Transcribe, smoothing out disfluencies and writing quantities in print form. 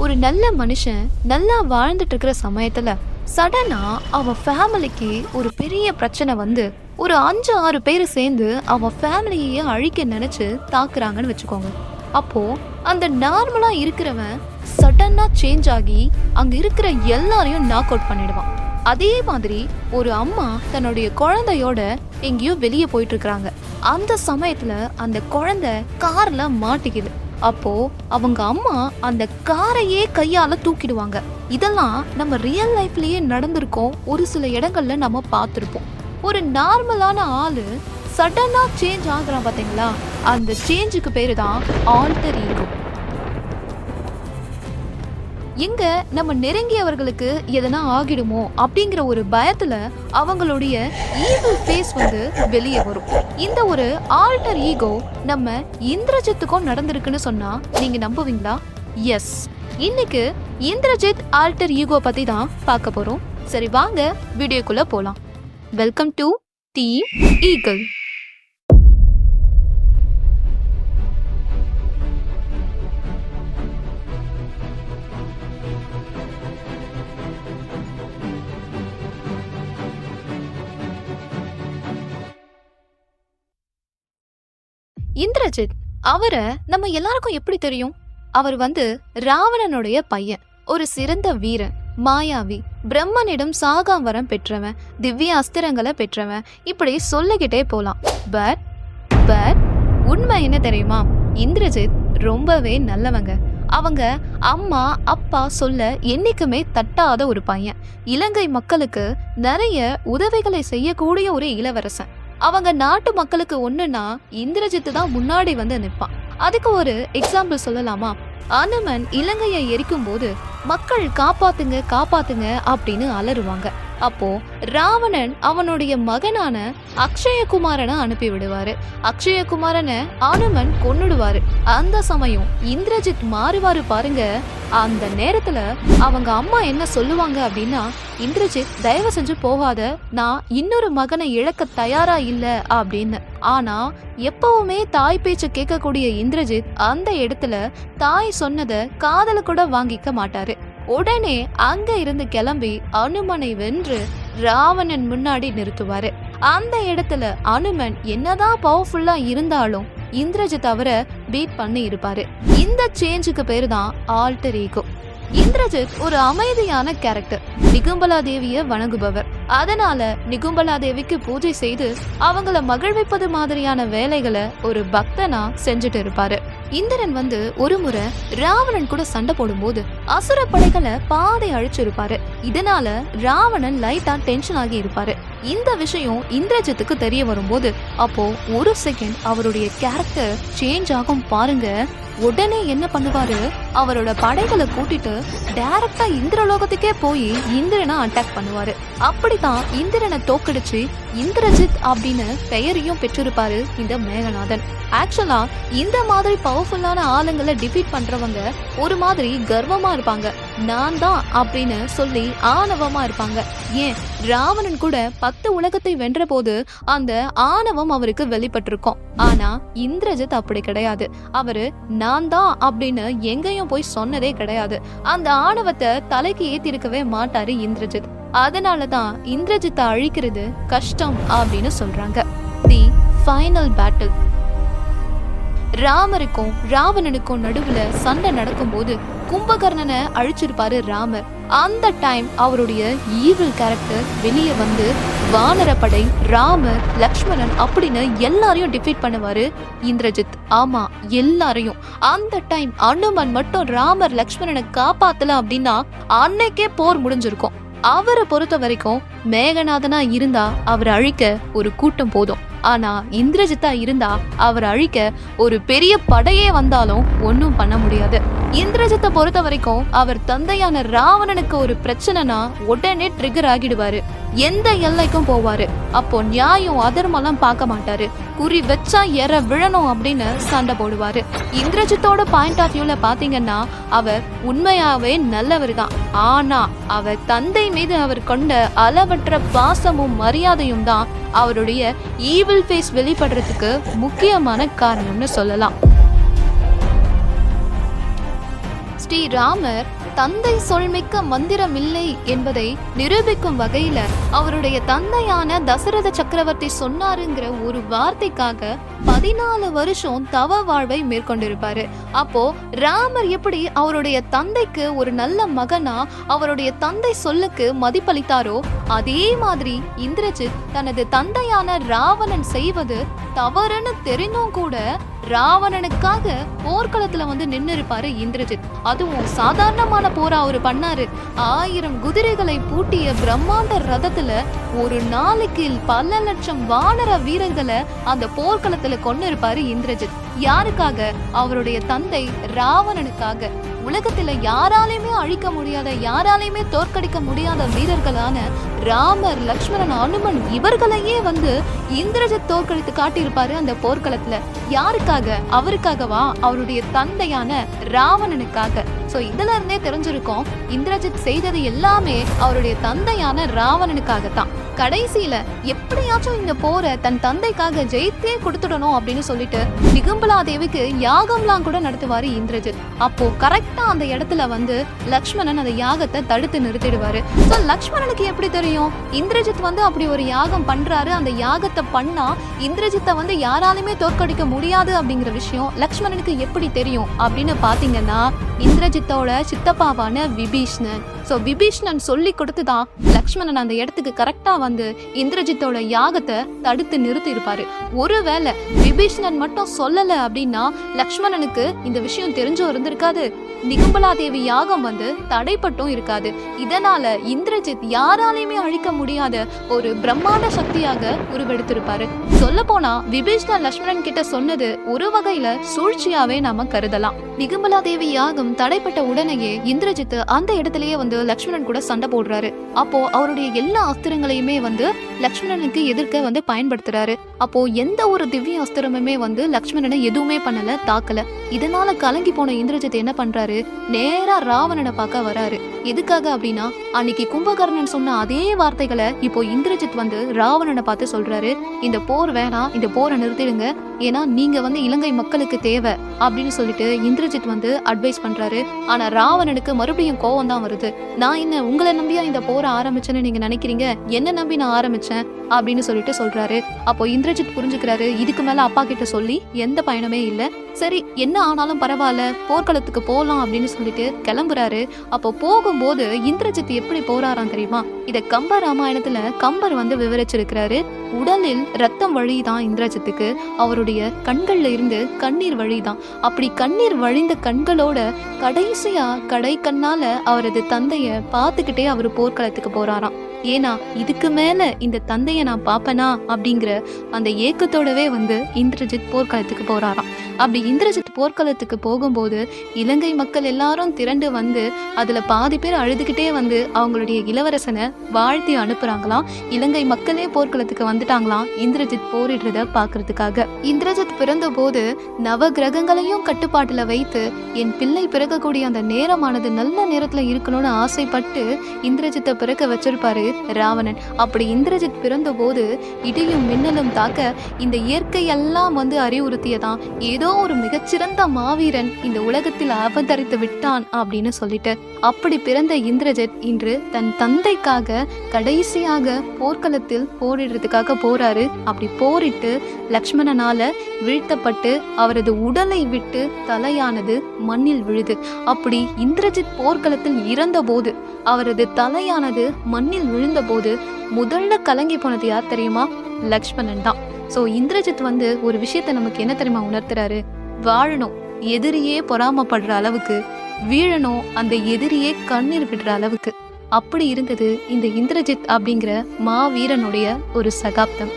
ஒரு நல்ல மனுஷன் நல்லா வாழ்ந்துட்டு இருக்கிற சமயத்துல சடனா அவன் ஃபேமிலிக்கு ஒரு பெரிய பிரச்சனை வந்து ஒரு 5-6 பேர் சேர்ந்து அவன் ஃபேமிலியே அழிக்க நினைச்சு தாக்குறாங்கன்னு வச்சுக்கோங்க. அப்போ அந்த நார்மலா இருக்கிறவன் சடனா சேஞ்ச் ஆகி அங்க இருக்கிற எல்லாரையும் நாக் அவுட் பண்ணிடுவான். அதே மாதிரி ஒரு அம்மா தன்னுடைய குழந்தையோட எங்கேயோ வெளியே போயிட்டு இருக்கிறாங்க. அந்த சமயத்துல அந்த குழந்தை கார்ல மாட்டிக்குது. அப்போ அவங்க அம்மா அந்த காரையே கையால தூக்கிடுவாங்க. இதெல்லாம் நம்ம ரியல் லைஃப்லயே நடந்திருக்கோம். ஒரு சில இடங்கள்ல நம்ம பார்த்திருப்போம். ஒரு நார்மலான ஆளு சடனா சேஞ்ச் ஆகுறான் பாத்தீங்களா, அந்த சேஞ்சுக்கு பேரு தான் ஆல்டர் ஈகோ. எங்க நம்ம நெருங்கியவர்களுக்கு எதனா ஆகிடுமோ அப்படிங்கிற ஒரு பயத்துல அவங்களுடைய ஈவில் ஃபேஸ் வந்து வெளியே வரும். இந்த ஒரு ஆல்டர் ஈகோ நம்ம இந்திரஜித்துக்கும் நடந்திருக்குன்னு சொன்னா நீங்க நம்புவீங்களா? எஸ், இன்னைக்கு இந்திரஜித் ஆல்டர் ஈகோ பத்தி தான் பார்க்க போறோம். சரி வாங்க வீடியோக்குள்ள போலாம். Welcome to Team Eagle. Indrajith அவரை நம்ம எல்லாருக்கும் எப்படி தெரியும்? அவர் வந்து ராவணனுடைய பையன், ஒரு சிறந்த வீரன், மாயாவி, பிரம்மனிடம் சாகாம் வரம் பெற்றவன், திவ்ய அஸ்திரங்களை பெற்றவன், இப்படி சொல்லிக்கிட்டே போலாம். பட் உண்மை என்ன தெரியுமா? இந்திரஜித் ரொம்பவே நல்லவங்க. அவங்க அம்மா அப்பா சொல்ல என்னைக்குமே தட்டாத ஒரு பையன். இலங்கை மக்களுக்கு நிறைய உதவிகளை செய்யக்கூடிய ஒரு இளவரசன். அவங்க நாட்டு மக்களுக்கு ஒண்ணுன்னா இந்திரஜித்து தான் முன்னாடி வந்து நிற்பான். அதுக்கு ஒரு எக்ஸாம்பிள் சொல்லலாமா? அனுமன் இலங்கையை எரிக்கும் போது மக்கள் காப்பாத்துங்க காப்பாத்துங்க அப்படின்னு அலறுவாங்க. அப்போ ராவணன் அவனுடைய மகனான அக்ஷயகுமாரனை அனுப்பி விடுவாரு. அக்ஷயகுமாரனை அனுமன் கொன்னுடுவாரு. அந்த சமயம் இந்திரஜித் மாறுவாரு பாருங்க. அந்த நேரத்துல அவங்க அம்மா என்ன சொல்லுவாங்க அப்படின்னா, இந்திரஜித் தயவு செஞ்சு போகாத, நான் இன்னொரு மகனை இழக்க தயாரா இல்ல அப்படின்னு. ஆனா எப்பவுமே தாய் பேச்ச கேட்கக்கூடிய இந்திரஜித் அந்த இடத்துல தாய் சொன்னதை காதல கூட வாங்கிக்க மாட்டாரு. உடனே அங்க இருந்து கிளம்பி அனுமனை வென்று ராவணன் முன்னாடி நிறுத்துவாரு. அந்த இடத்துல அனுமன் என்னதான் பவர்ஃபுல்லா இருந்தாலும் இந்திரஜித் அவரை பீட் பண்ணி இருப்பாரு. இந்த சேஞ்சுக்கு பேரு தான் ஆல்டர் ஈகோ. இந்திரஜித் ஒரு அமைதியான கேரக்டர். நிகும்பலா தேவிய வணங்குபவர். அதனால நிகும்பலா தேவிக்கு பூஜை செய்து அவங்கள மகிழ்விப்பது மாதிரியான வேலைகளை ஒரு பக்தனா செஞ்சுட்டு இருப்பாரு. இந்திரன் வந்து ஒரு முறை ராவணன் கூட சண்டை போடும்போது அசுர படைகளை பாதை அழிச்சிருப்பாரு. இதனால ராவணன் லைட்டா டென்ஷன் ஆகி இருப்பாரு. இந்த விஷயம் இந்திரஜித்துக்கு தெரிய வரும்போது அப்போ ஒரு செகண்ட் அவருடைய கேரக்டர் சேஞ்ச் ஆகும் பாருங்க. உடனே என்ன பண்ணுவாரு, அவரோட படைகளை கூட்டிட்டு டைரக்டா இந்திரலோகத்துக்கே போய் இந்திரனை அட்டாக் பண்ணுவாரு. அப்படித்தான் இந்திரனை தோக்கடிச்சு இந்திரஜித் அப்படின்னு பெயரையும் பெற்றிருப்பாரு இந்த மேகநாதன். ஆக்சுவலா இந்த மாதிரி பவர்ஃபுல்லான ஆளுங்களை டிஃபீட் பண்றவங்க ஒரு மாதிரி கர்வமா இருப்பாங்க. நான் தான் அப்படின்னு சொல்லி ஆணவமா இருப்பாங்க. ஏன் ராவணன் கூட 10 உலகத்தை வென்ற போது அந்த ஆணவம் அவருக்கு வெளிப்பட்டிருக்கும். ஆனா இந்திரஜித் அப்படி கிடையாது. அவரு நான் தான் அப்படின்னு எங்கேயும் போய் சொன்னதே கிடையாது. அந்த ஆணவத்தை தலைக்கு ஏத்திருக்கவே மாட்டாரு இந்திரஜித். அதனாலதான் இந்திரஜித்தை அழிக்கிறது கஷ்டம் அப்படின்னு சொல்றாங்க. The final battle. ராமருக்கும் ராவணனுக்கும் நடுவுல சண்டை நடக்கும் போது கும்பகர்ணனை அழிச்சிருப்பாரு ராமர். அந்த டைம் அவருடைய ஈவில் கேரக்டர் வெளியே வந்து வானரப்படை, ராமர், லக்ஷ்மணன் அப்படின்னு எல்லாரையும் டிஃபீட் பண்ணுவாரு இந்திரஜித். ஆமா, எல்லாரையும். அந்த டைம் அனுமன் மட்டும் ராமர் லக்ஷ்மணனை காப்பாத்தல அப்படின்னா அன்னைக்கே போர் முடிஞ்சிருக்கும். அவரை பொறுத்த வரைக்கும் மேகநாதனா இருந்தா அவர் அழிக்க ஒரு கூட்டம் போதும். ஆனா இந்திரஜித்தா இருந்தா அவர் அழிக்க ஒரு பெரிய படையே வந்தாலும் ஒன்னும் பண்ண முடியாது. இந்திரஜித்தை பொறுத்த வரைக்கும் அவர் தந்தையான ராவணனுக்கு ஒரு பிரச்சனைனா உடனே ட்ரிகர் ஆகிடுவாரு. எந்த எல்லைக்கும் போவாரு. அப்போ நியாயம் அதர்மெல்லாம் பார்க்க மாட்டாரு. குறி வச்சா எற விழணும் அப்படின்னு சண்டை போடுவாரு. இந்திரஜித்தோட பாயிண்ட் ஆஃப் வியூல பாத்தீங்கன்னா அவர் உண்மையாவே நல்லவர் தான். ஆனா அவர் தந்தை மீது அவர் கொண்ட அளவற்ற பாசமும் மரியாதையும் தான் அவருடைய ஈவில் ஃபேஸ் வெளிப்படுறதுக்கு முக்கியமான காரணம்னு சொல்லலாம். ஸ்ரீராமர் தந்தை சொல்மிக்க மந்திரமில்லை என்பதை நிரூபிக்கும் வகையில அவருடைய தந்தையான தசரத சக்கரவர்த்தி சொன்னாருங்கிற ஒரு வார்த்தைக்காக 14 வருஷம் தவ வாழ்வை மேற்கொண்டிருப்பாரு. அப்போ ராமர் எப்படி அவருடைய தந்தைக்கு ஒரு நல்ல மகனா அவருடைய தந்தை சொல்லுக்கு மதிப்பளித்தாரோ, அதே மாதிரி இந்திரஜித் தனது தந்தையான ராவணன் செய்வது தவறுன்னு தெரிந்தும் கூட ராவணனுக்காக போர்க்களத்துல நின்னு இருப்பாரு இந்திரஜித். அதுவும் சாதாரணமான போரா அவரு பண்ணாரு. 1000 குதிரைகளை பூட்டிய பிரம்மாண்ட ரதத்துல ஒரு நாளைக்கு பல லட்சம் வானர வீரர்களை அந்த போர்க்களத்துல கொண்டு இருப்பாரு இந்திரஜித். யாருக்காக? அவருடைய தந்தை ராவணனுக்காக. உலகத்துல யாராலையுமே அழிக்க முடியாத, யாராலையுமே தோற்கடிக்க முடியாத வீரர்களான ராமர், லக்ஷ்மணன், அனுமன் இவர்களையே இந்திரஜித் தோற்கடித்து காட்டியிருப்பாரு அந்த போர்க்களத்துல. யாருக்காக? அவருக்காகவா? அவருடைய தந்தையான ராவணனுக்காக. சோ இதுல இருந்தே தெரிஞ்சிருக்கோம், இந்திரஜித் செய்தது எல்லாமே அவருடைய தந்தையான ராவணனுக்காகத்தான். கடைசியில எப்படியாச்சும் இந்த போரை தன் தந்தைக்காக ஜெயித்தே கொடுத்துடணும் அப்படின்னு சொல்லிட்டு நிகும்பலா தேவிக்கு யாகம்லாம் கூட நடத்துவாரு இந்திரஜித். அப்போ கரெக்டா அந்த இடத்துல லக்ஷ்மணன் அந்த யாகத்தை தடுத்து நிறுத்திடுவாரு. சோ லக்ஷ்மணனுக்கு எப்படி தெரியும் இந்திரஜித் அப்படி ஒரு யாகம் பண்றாரு, அந்த யாகத்தை பண்ணா இந்திரஜித்தை யாராலுமே தோற்கடிக்க முடியாது அப்படிங்கிற விஷயம் லக்ஷ்மணனுக்கு எப்படி தெரியும் அப்படின்னு பாத்தீங்கன்னா, இந்திரஜித்தோட சித்தப்பாவான விபீஷ்ணன். சோ விபீஷ்ணன் சொல்லி கொடுத்துதான் லக்ஷ்மணன் அந்த இடத்துக்கு கரெக்டா இந்திரஜித்தோட யாகத்தை தடுத்து நிறுத்தி இருப்பாரு. ஒருவேளை விபீஷ்ணன் மட்டும் சொல்லல அப்படின்னா லக்ஷ்மணனுக்கு இந்த விஷயம் தெரிஞ்சும் இருந்திருக்காது, நிகும்பலா தேவி யாகம் தடைப்பட்டும் இருக்காது. இதனால இந்திரஜித் யாராலையுமே அழிக்க முடியாத ஒரு பிரம்மாண்ட சக்தியாக உருவெடுத்திருப்பாரு. சொல்ல போனா விபீஷ்ணன் லக்ஷ்மணன் கிட்ட சொன்னது ஒரு வகையில சூழ்ச்சியாவே நாம கருதலாம். நிகும்பலா தேவி யாகம் தடைப்பட்ட உடனேயே இந்திரஜித் அந்த இடத்திலேயே லக்ஷ்மணன் கூட சண்டை போடுறாரு. அப்போ அவருடைய எல்லா அஸ்திரங்களையுமே லக்ஷ்மணனுக்கு எதிர்க்க பயன்படுத்துறாரு. அப்போ எந்த ஒரு திவ்ய அஸ்திரமுமே லக்ஷ்மணனை எதுவுமே பண்ணல, தாக்கல. இதனால கலங்கி போன இந்திரஜித் என்ன பண்றாரு, நேரா ராவணனை பார்க்க வராரு. எதுக்காக அப்படின்னா, அன்னைக்கு கும்பகர்ணன் சொன்ன அதே வார்த்தைகளை இப்போ இந்திரஜித் ராவணனை பார்த்து சொல்றாரு. இந்த போர் வேணாம், இந்த போரை நிறுத்திடுங்க, ஏன்னா நீங்க இலங்கை மக்களுக்கு தேவை அப்படின்னு சொல்லிட்டு இந்திரஜித் அட்வைஸ் பண்றாரு. ஆனா ராவணனுக்கு மறுபடியும் கோவம் தான் வருது. நான் என்ன உங்களை நம்பியா இந்த போரை ஆரம்பிச்சேன்னு நீங்க நினைக்கிறீங்க, என்ன நம்பி நான் ஆரம்பிச்சேன் அப்படின்னு சொல்லிட்டு சொல்றாரு. அப்போ இந்திரஜித் புரிஞ்சுக்கிறாரு, இதுக்கு மேல அப்பா கிட்ட சொல்லி எந்த பயனுமே இல்ல, சரி என்ன ஆனாலும் பரவாயில்ல போர்க்களத்துக்கு போலாம் அப்படின்னு சொல்லிட்டு கிளம்புறாரு. அப்போ போகும்போது இந்திரஜித் எப்படி போறாராம் தெரியுமா? இத கம்ப ராமாயணத்துல கம்பர் விவரிச்சிருக்கிறாரு. உடலில் ரத்தம் வழிதான் இந்திரஜித்துக்கு, அவருடைய கண்கள்ல இருந்து கண்ணீர் வழிதான். அப்படி கண்ணீர் வழிந்த கண்களோட கடைசியா கடை கண்ணால அவரது தந்தைய பார்த்துக்கிட்டே அவரு போர்க்களத்துக்கு போறாராம். ஏன்னா இதுக்கு மேல இந்த தந்தைய நான் பாப்பனா அப்படிங்கிற அந்த ஏக்கத்தோடவே இந்திரஜித் போர்க்களத்துக்கு போறாராம். அப்படி இந்திரஜித் போர்க்களத்துக்கு போகும்போது இலங்கை மக்கள் எல்லாரும் திரண்டு அதுல பாதி பேர் அழுதுகிட்டே அவங்களுடைய இளவரசனை வாழ்த்தி அனுப்புறாங்களாம். இலங்கை மக்களே போர்க்களத்துக்கு வந்துட்டாங்களாம் இந்திரஜித் போரிடுறத பாக்குறதுக்காக. இந்திரஜித் பிறந்த போது நவ கிரகங்களையும் கட்டுப்பாட்டுல வைத்து என் பிள்ளை பிறக்கக்கூடிய அந்த நேரமானது நல்ல நேரத்துல இருக்கணும்னு ஆசைப்பட்டு இந்திரஜித்தை பிறக்க வச்சிருப்பாரு ராவணன். அப்படி இந்திரஜித் பிறந்த போது இடியும் மின்னலும் தாக்க இந்த இயற்கை எல்லாம் அறிவுறுத்தியதான், ஏதோ ஒரு மிகச்சிறந்த மாவீரன் இந்த உலகத்தில் அவதரித்து விட்டான் அப்படின்னு சொல்லிட்டு. அப்படி பிறந்த இந்திரஜித் இன்று தன் தந்தைக்காக கடைசியாக போர்க்களத்தில் போரிடுறதுக்காக போறாரு. அப்படி போரிட்டு லக்ஷ்மணனால வீழ்த்தப்பட்டு அவரது உடலை விட்டு தலையானது மண்ணில் விழுது. அப்படி இந்திரஜித் போர்க்களத்தில் இறந்த போது அவரது தலையானது மண்ணில் விழுந்த போது முதல்ல கலங்கி போனது யார் தெரியுமா? லக்ஷ்மணன் தான். சோ இந்திரஜித் ஒரு விஷயத்த நமக்கு என்ன தெரியுமா உணர்த்துறாரு? வாழணும் எதிரியே பொறாமப்படுற அளவுக்கு, வீழணும் அந்த எதிரியே கண்ணீர் விடுற அளவுக்கு. அப்படி இருந்தது இந்த இந்திரஜித் அப்படிங்கிற மாவீரனுடைய ஒரு சகாப்தம்.